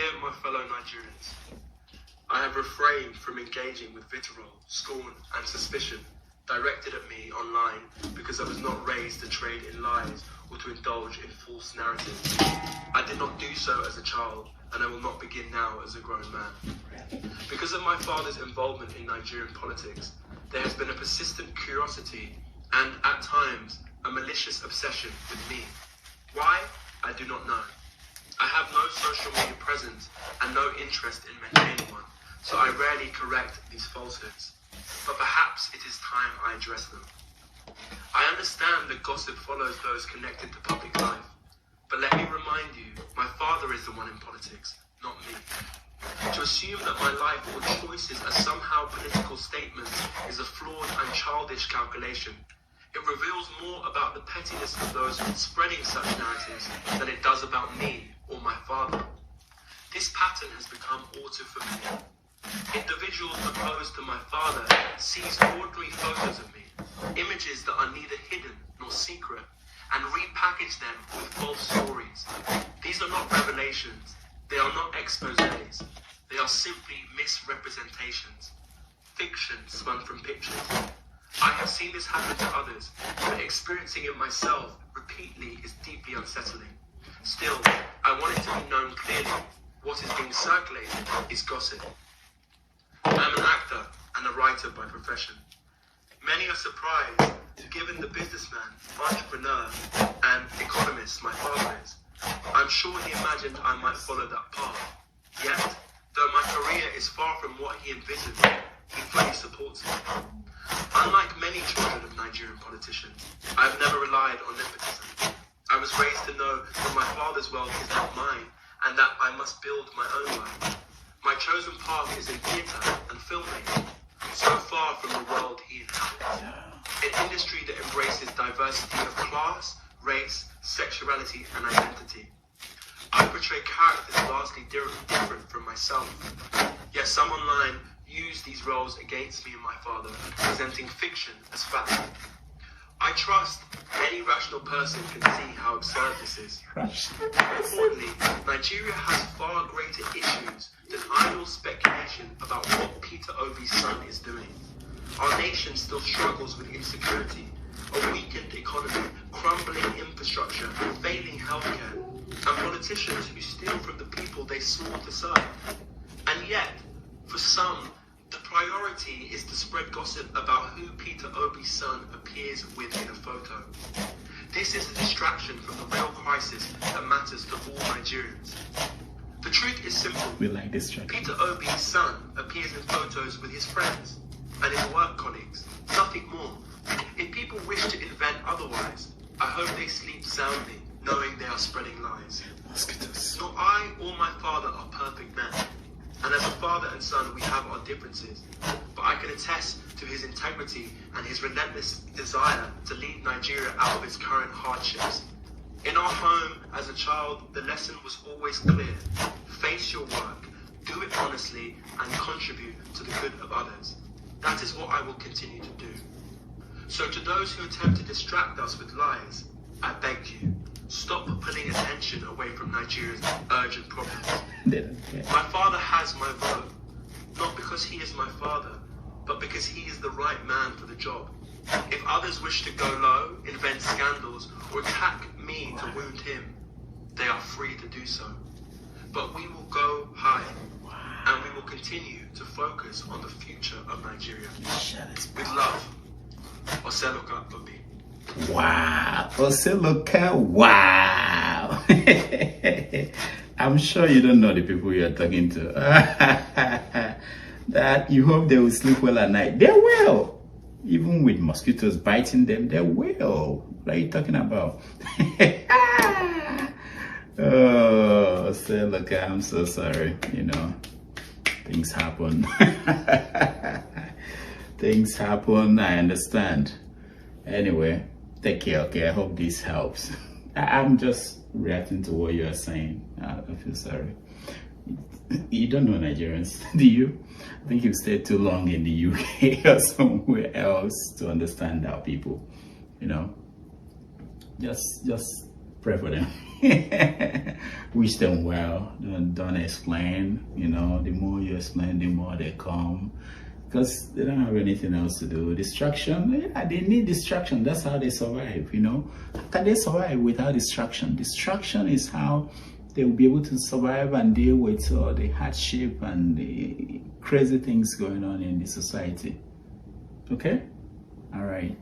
Dear my fellow Nigerians, I have refrained from engaging with vitriol, scorn and suspicion directed at me online because I was not raised to trade in lies or to indulge in false narratives. I did not do so as a child, and I will not begin now as a grown man. Because of my father's involvement in Nigerian politics, there has been a persistent curiosity and, at times, a malicious obsession with me. Why? I do not know. I have no social media presence and no interest in maintaining one, so I rarely correct these falsehoods. But perhaps it is time I address them. I understand that gossip follows those connected to public life, but let me remind you, my father is the one in politics, not me. To assume that my life or choices are somehow political statements is a flawed and childish calculation. It reveals more about the pettiness of those spreading such narratives than it does about me or my father. This pattern has become all too familiar. Individuals opposed to my father seize ordinary photos of me, images that are neither hidden nor secret, and repackage them with false stories. These are not revelations, they are not exposés, they are simply misrepresentations, fiction spun from pictures. I have seen this happen to others, but experiencing it myself repeatedly is deeply unsettling. Still, I want it to be known clearly, what is being circulated is gossip. I am an actor and a writer by profession. Many are surprised, given the businessman, entrepreneur, and economist my father is. I'm sure he imagined I might follow that path. Yet, though my career is far from what he envisaged, he fully supports it. Unlike many children of Nigerian politicians, I have never relied on nepotism. I was raised to know that my father's wealth is not mine, and that I must build my own life. My chosen path is in theatre and filmmaking, so far from the world he inhabits. An industry that embraces diversity of class, race, sexuality, and identity. I portray characters vastly different from myself, yet some online use these roles against me and my father, presenting fiction as fact. I trust any rational person can see how absurd this is. Importantly, Nigeria has far greater issues than idle speculation about what Peter Obi's son is doing. Our nation still struggles with insecurity, a weakened economy, crumbling infrastructure, failing healthcare, and politicians who steal from the people they swore to serve. And yet, for some, the priority is to spread gossip about who Peter Obi's son appears with in a photo. This is a distraction from the real crisis that matters to all Nigerians. The truth is simple. We like this track. Peter Obi's son appears in photos with his friends and his work colleagues, nothing more. If people wish to invent otherwise, I hope they sleep soundly, knowing they are spreading lies. Mosquitoes. Nor I or my father are perfect men. And as a father and son, we have our differences. But I can attest to his integrity and his relentless desire to lead Nigeria out of its current hardships. In our home, as a child, the lesson was always clear. Face your work, do it honestly, and contribute to the good of others. That is what I will continue to do. So to those who attempt to distract us with lies, I beg you, stop pulling attention away from Nigeria's urgent problems. My father has my vote, not because he is my father, but because he is the right man for the job. If others wish to go low, invent scandals, or attack me to wound him, they are free to do so. But we will go high, and we will continue to focus on the future of Nigeria. With love, Oseloka Obi. Wow, Oseloka, wow. I'm sure you don't know the people you're talking to. That you hope they will sleep well at night. They will. Even with mosquitoes biting them, they will. What are you talking about? Oh, Oseloka, I'm so sorry. You know, things happen. Things happen, I understand. Anyway, take care, okay? I hope this helps. I'm just reacting to what you're saying. I feel sorry. You don't know Nigerians, do you? I think you've stayed too long in the UK or somewhere else to understand our people. You know, just pray for them. wish them well. Don't explain. You know, the more you explain, the more they come, because they don't have anything else to do. Distraction, yeah, they need distraction. That's how they survive. You know, how can they survive without distraction? Distraction is how they will be able to survive and deal with the hardship and the crazy things going on in the society. Okay? All right.